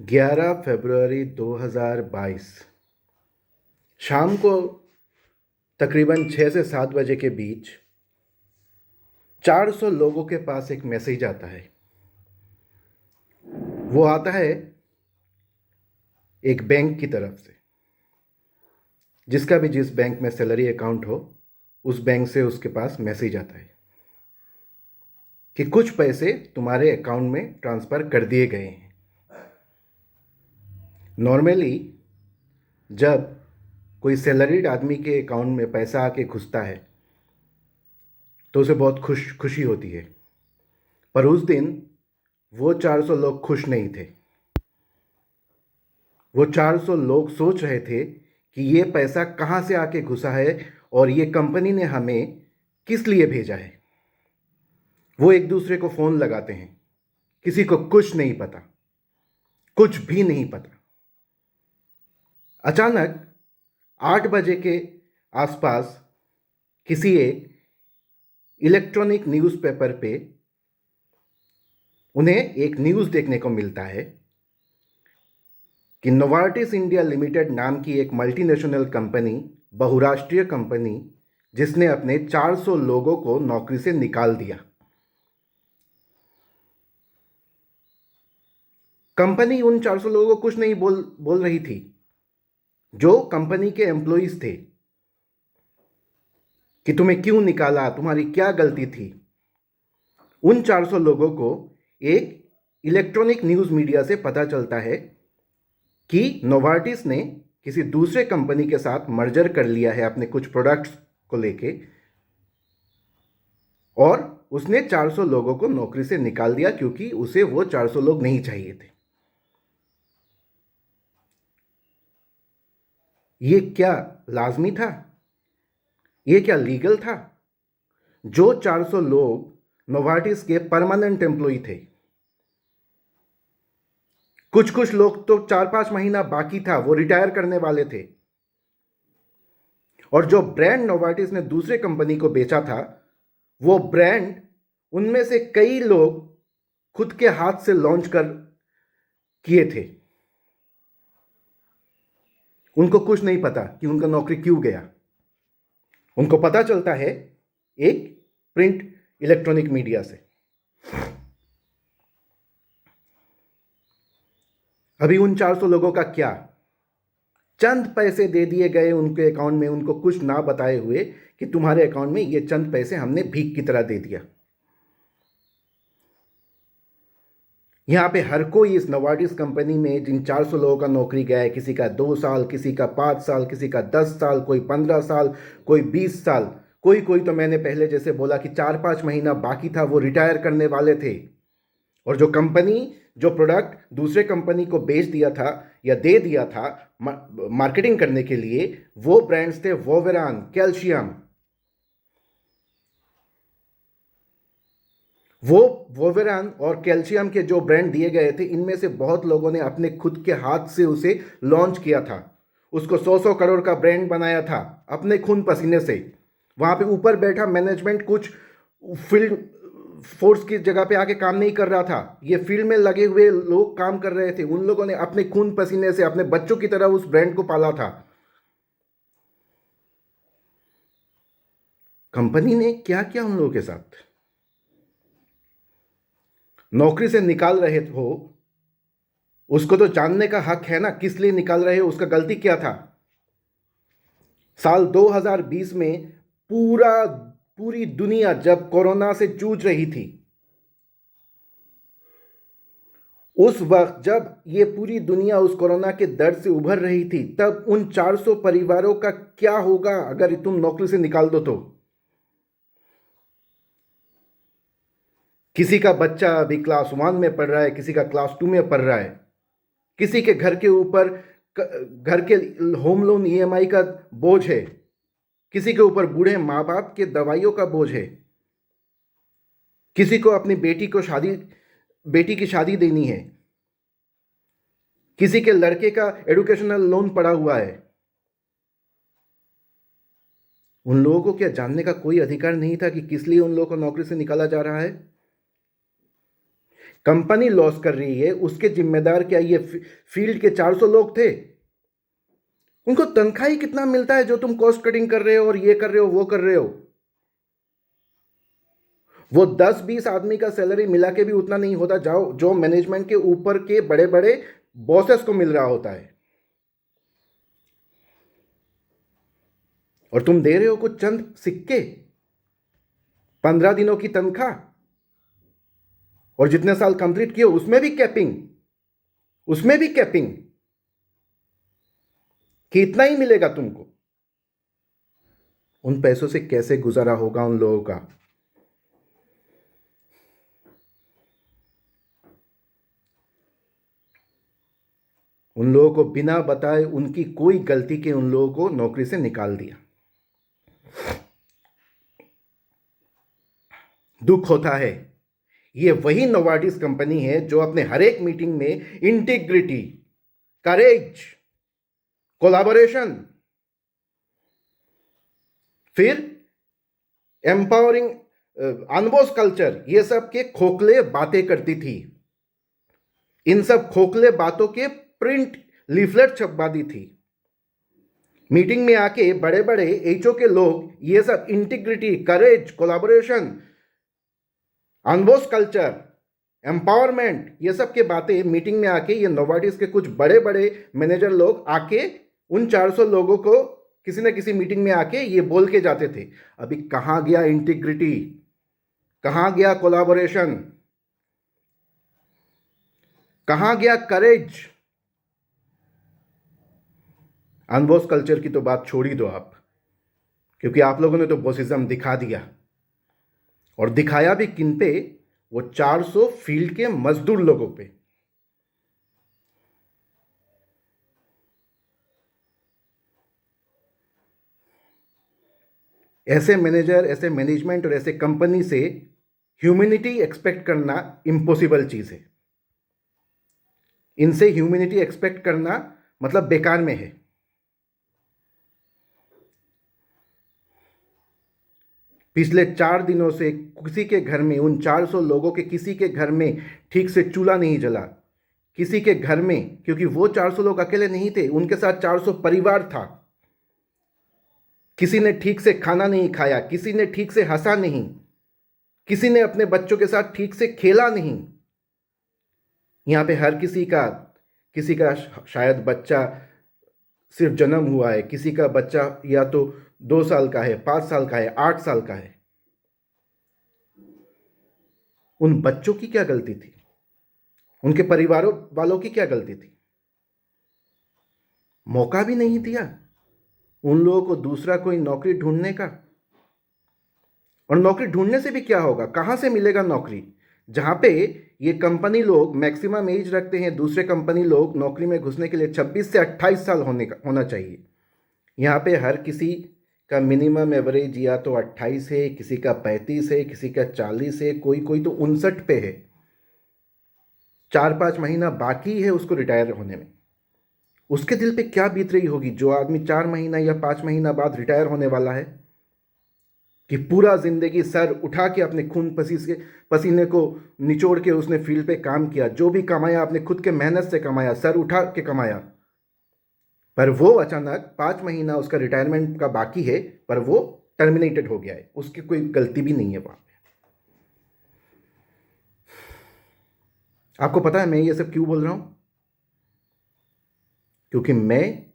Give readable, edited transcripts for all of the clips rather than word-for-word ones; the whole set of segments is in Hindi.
11 फरवरी 2022 शाम को तकरीबन 6 से 7 बजे के बीच 400 लोगों के पास एक मैसेज आता है। वो आता है एक बैंक की तरफ से, जिसका भी जिस बैंक में सैलरी अकाउंट हो उस बैंक से उसके पास मैसेज आता है कि कुछ पैसे तुम्हारे अकाउंट में ट्रांसफ़र कर दिए गए हैं। नॉर्मली जब कोई सैलरीड आदमी के अकाउंट में पैसा आके घुसता है तो उसे बहुत खुशी होती है, पर उस दिन वो 400 लोग खुश नहीं थे। वो 400 लोग सोच रहे थे कि ये पैसा कहाँ से आके घुसा है और ये कंपनी ने हमें किस लिए भेजा है। वो एक दूसरे को फ़ोन लगाते हैं, किसी को कुछ नहीं पता, कुछ भी नहीं पता। अचानक 8 बजे के आसपास किसी एक इलेक्ट्रॉनिक न्यूज़पेपर पे उन्हें एक न्यूज़ देखने को मिलता है कि नोवार्टिस इंडिया लिमिटेड नाम की एक मल्टीनेशनल कंपनी, बहुराष्ट्रीय कंपनी, जिसने अपने 400 लोगों को नौकरी से निकाल दिया। कंपनी उन 400 लोगों को कुछ नहीं बोल रही थी, जो कंपनी के एम्प्लॉइज थे, कि तुम्हें क्यों निकाला, तुम्हारी क्या गलती थी। उन 400 लोगों को एक इलेक्ट्रॉनिक न्यूज़ मीडिया से पता चलता है कि नोवार्टिस ने किसी दूसरे कंपनी के साथ मर्जर कर लिया है अपने कुछ प्रोडक्ट्स को लेके, और उसने 400 लोगों को नौकरी से निकाल दिया क्योंकि उसे वो 400 लोग नहीं चाहिए थे। ये क्या लाजमी था? ये क्या लीगल था? जो 400 लोग नोवार्टिस के परमानेंट एम्प्लॉय थे, कुछ लोग तो 4-5 महीना बाकी था, वो रिटायर करने वाले थे, और जो ब्रांड नोवार्टिस ने दूसरे कंपनी को बेचा था, वो ब्रांड उनमें से कई लोग खुद के हाथ से लॉन्च कर किए थे। उनको कुछ नहीं पता कि उनका नौकरी क्यों गया। उनको पता चलता है एक प्रिंट इलेक्ट्रॉनिक मीडिया से। अभी उन 400 लोगों का क्या? चंद पैसे दे दिए गए उनके अकाउंट में, उनको कुछ ना बताए हुए कि तुम्हारे अकाउंट में ये चंद पैसे हमने भीख की तरह दे दिया। यहां पे हर कोई इस नोवार्टिस कंपनी में जिन 400 लोगों का नौकरी गया है, किसी का 2 साल, किसी का 5 साल, किसी का 10 साल, कोई 15 साल, कोई 20 साल, कोई तो मैंने पहले जैसे बोला कि 4-5 महीना बाकी था, वो रिटायर करने वाले थे। और जो कंपनी जो प्रोडक्ट दूसरे कंपनी को बेच दिया था या दे दिया था मार्केटिंग करने के लिए, वो ब्रांड्स थे वोवेरान, कैल्शियम। वो वोवेरान और कैल्शियम के जो ब्रांड दिए गए थे, इनमें से बहुत लोगों ने अपने खुद के हाथ से उसे लॉन्च किया था। उसको 100 करोड़ का ब्रांड बनाया था अपने खून पसीने से। वहां पे ऊपर बैठा मैनेजमेंट कुछ फील्ड फोर्स की जगह पे आके काम नहीं कर रहा था, ये फील्ड में लगे हुए लोग काम कर रहे थे। उन लोगों ने अपने खून पसीने से अपने बच्चों की तरह उस ब्रांड को पाला था। कंपनी ने क्या किया उन लोगों के साथ? नौकरी से निकाल रहे हो, उसको तो जानने का हक है ना, किस लिए निकाल रहे हो, उसका गलती क्या था। साल 2020 में पूरी दुनिया जब कोरोना से जूझ रही थी, उस वक्त जब ये पूरी दुनिया उस कोरोना के दर्द से उभर रही थी, तब उन 400 परिवारों का क्या होगा अगर तुम नौकरी से निकाल दो तो? किसी का बच्चा अभी क्लास 1 में पढ़ रहा है, किसी का क्लास 2 में पढ़ रहा है, किसी के घर के ऊपर घर के होम लोन ईएमआई का बोझ है, किसी के ऊपर बूढ़े माँ बाप के दवाइयों का बोझ है, किसी को अपनी बेटी की शादी देनी है, किसी के लड़के का एजुकेशनल लोन पड़ा हुआ है। उन लोगों को क्या जानने का कोई अधिकार नहीं था कि किस लिए उन लोगों को नौकरी से निकाला जा रहा है? कंपनी लॉस कर रही है, उसके जिम्मेदार क्या ये फील्ड के 400 लोग थे? उनको तनख्वाह ही कितना मिलता है जो तुम कॉस्ट कटिंग कर रहे हो और ये कर रहे हो वो कर रहे हो? वो 10-20 आदमी का सैलरी मिला के भी उतना नहीं होता जाओ जो मैनेजमेंट के ऊपर के बड़े बड़े बॉसेस को मिल रहा होता है। और तुम दे रहे हो कुछ चंद सिक्के, 15 दिनों की तनख्वाह, और जितने साल कंप्लीट किए उसमें भी कैपिंग, उसमें भी कैपिंग कि इतना ही मिलेगा तुमको। उन पैसों से कैसे गुजारा होगा उन लोगों का? उन लोगों को बिना बताए, उनकी कोई गलती के उन लोगों को नौकरी से निकाल दिया। दुख होता है। ये वही नोवार्टिस कंपनी है जो अपने हर एक मीटिंग में इंटीग्रिटी, करेज, कोलैबोरेशन, फिर एम्पावरिंग, अनबॉस कल्चर, ये सब के खोखले बातें करती थी। इन सब खोखले बातों के प्रिंट लीफलेट छपवा दी थी। मीटिंग में आके बड़े बड़े एचओ के लोग ये सब इंटीग्रिटी, करेज, कोलैबोरेशन, अनबॉस कल्चर, एम्पावरमेंट, ये सब के बातें मीटिंग में आके ये नोवार्टिस के कुछ बड़े बड़े मैनेजर लोग आके उन 400 लोगों को किसी न किसी मीटिंग में आके ये बोल के जाते थे। अभी कहां गया इंटीग्रिटी, कहां गया कोलैबोरेशन, कहां गया करेज? अनबॉस कल्चर की तो बात छोड़ ही दो आप, क्योंकि आप लोगों ने तो बॉसिज्म दिखा दिया। और दिखाया भी किन पे? वो 400 फील्ड के मजदूर लोगों पे। ऐसे मैनेजर, ऐसे मैनेजमेंट और ऐसे कंपनी से ह्यूमैनिटी एक्सपेक्ट करना इम्पॉसिबल चीज है। इनसे ह्यूमैनिटी एक्सपेक्ट करना मतलब बेकार में है। पिछले 4 दिनों से किसी के घर में, उन 400 लोगों के किसी के घर में ठीक से चूल्हा नहीं जला। किसी के घर में, क्योंकि वो 400 लोग अकेले नहीं थे, उनके साथ 400 परिवार था। किसी ने ठीक से खाना नहीं खाया, किसी ने ठीक से हंसा नहीं, किसी ने अपने बच्चों के साथ ठीक से खेला नहीं। यहां पे हर किसी का शायद बच्चा सिर्फ जन्म हुआ है, किसी का बच्चा या तो 2 साल का है, 5 साल का है, 8 साल का है। उन बच्चों की क्या गलती थी? उनके परिवारों वालों की क्या गलती थी? मौका भी नहीं दिया उन लोगों को दूसरा कोई नौकरी ढूंढने का। और नौकरी ढूंढने से भी क्या होगा? कहां से मिलेगा नौकरी? जहां पे ये कंपनी लोग मैक्सिमम एज रखते हैं, दूसरे कंपनी लोग नौकरी में घुसने के लिए 26 से 28 साल होना चाहिए। यहाँ पे हर किसी का मिनिमम एवरेज या तो 28 है, किसी का 35 है, किसी का 40 है, कोई कोई तो 59 पे है। 4-5 महीना बाकी है उसको रिटायर होने में। उसके दिल पे क्या बीत रही होगी जो आदमी 4 महीना या 5 महीना बाद रिटायर होने वाला है, कि पूरा जिंदगी सर उठा के अपने खून पसीने को निचोड़ के उसने फील्ड पे काम किया, जो भी कमाया अपने खुद के मेहनत से कमाया, सर उठा के कमाया, पर वो अचानक 5 महीना उसका रिटायरमेंट का बाकी है, पर वो टर्मिनेटेड हो गया है। उसकी कोई गलती भी नहीं है वहां पे। आपको पता है मैं ये सब क्यों बोल रहा हूं? क्योंकि मैं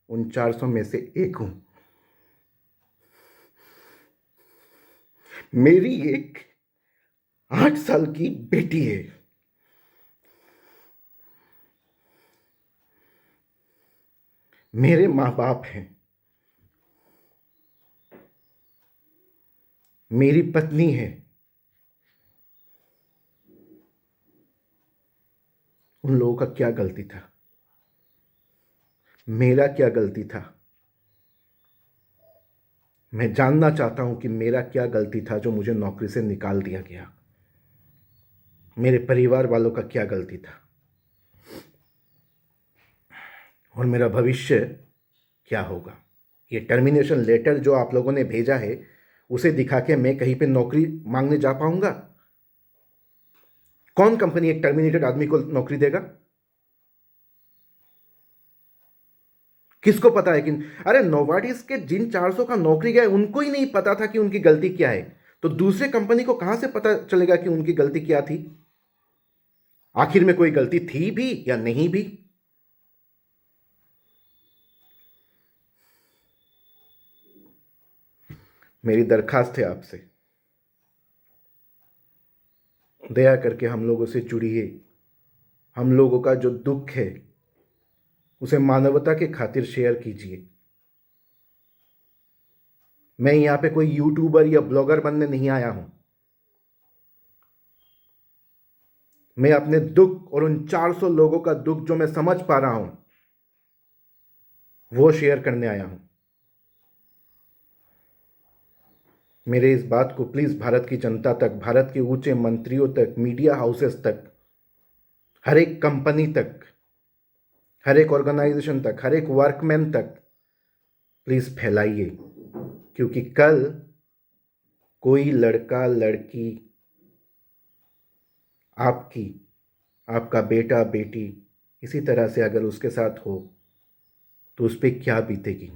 उन 400 में से एक हूं। मेरी एक 8 साल की बेटी है। मेरे माँ बाप हैं, मेरी पत्नी है। उन लोगों का क्या गलती था? मेरा क्या गलती था? मैं जानना चाहता हूं कि मेरा क्या गलती था जो मुझे नौकरी से निकाल दिया गया। मेरे परिवार वालों का क्या गलती था? और मेरा भविष्य क्या होगा? ये टर्मिनेशन लेटर जो आप लोगों ने भेजा है, उसे दिखा के मैं कहीं पे नौकरी मांगने जा पाऊंगा? कौन कंपनी एक टर्मिनेटेड आदमी को नौकरी देगा? किसको पता है कि अरे नोवार्टिस के जिन 400 का नौकरी गया उनको ही नहीं पता था कि उनकी गलती क्या है, तो दूसरे कंपनी को कहां से पता चलेगा कि उनकी गलती क्या थी? आखिर में कोई गलती थी भी या नहीं भी? मेरी दरखास्त है आपसे, दया करके हम लोगों से जुड़िए। हम लोगों का जो दुख है उसे मानवता के खातिर शेयर कीजिए। मैं यहां पे कोई यूट्यूबर या ब्लॉगर बनने नहीं आया हूं। मैं अपने दुख और उन 400 लोगों का दुख जो मैं समझ पा रहा हूं वो शेयर करने आया हूं। मेरे इस बात को प्लीज भारत की जनता तक, भारत के ऊंचे मंत्रियों तक, मीडिया हाउसेस तक, हर एक कंपनी तक, हर एक ऑर्गेनाइजेशन तक, हर एक वर्कमैन तक प्लीज फैलाइए, क्योंकि कल कोई लड़का लड़की, आपकी, आपका बेटा बेटी इसी तरह से अगर उसके साथ हो तो उस पर क्या बीतेगी,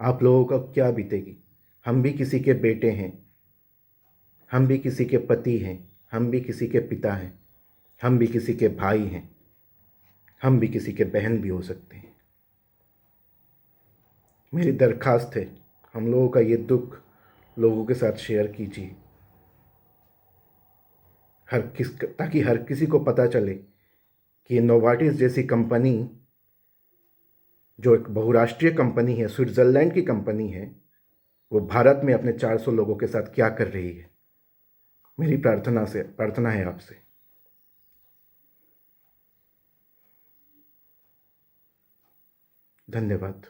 आप लोगों का क्या बीतेगी? हम भी किसी के बेटे हैं, हम भी किसी के पति हैं, हम भी किसी के पिता हैं, हम भी किसी के भाई हैं, हम भी किसी के बहन भी हो सकते हैं। मेरी दरखास्त है, हम लोगों का ये दुख लोगों के साथ शेयर कीजिए, ताकि हर किसी को पता चले कि नोवार्टिस जैसी कंपनी, जो एक बहुराष्ट्रीय कंपनी है, स्विट्ज़रलैंड की कंपनी है, वो भारत में अपने 400 लोगों के साथ क्या कर रही है। मेरी प्रार्थना है आपसे। धन्यवाद।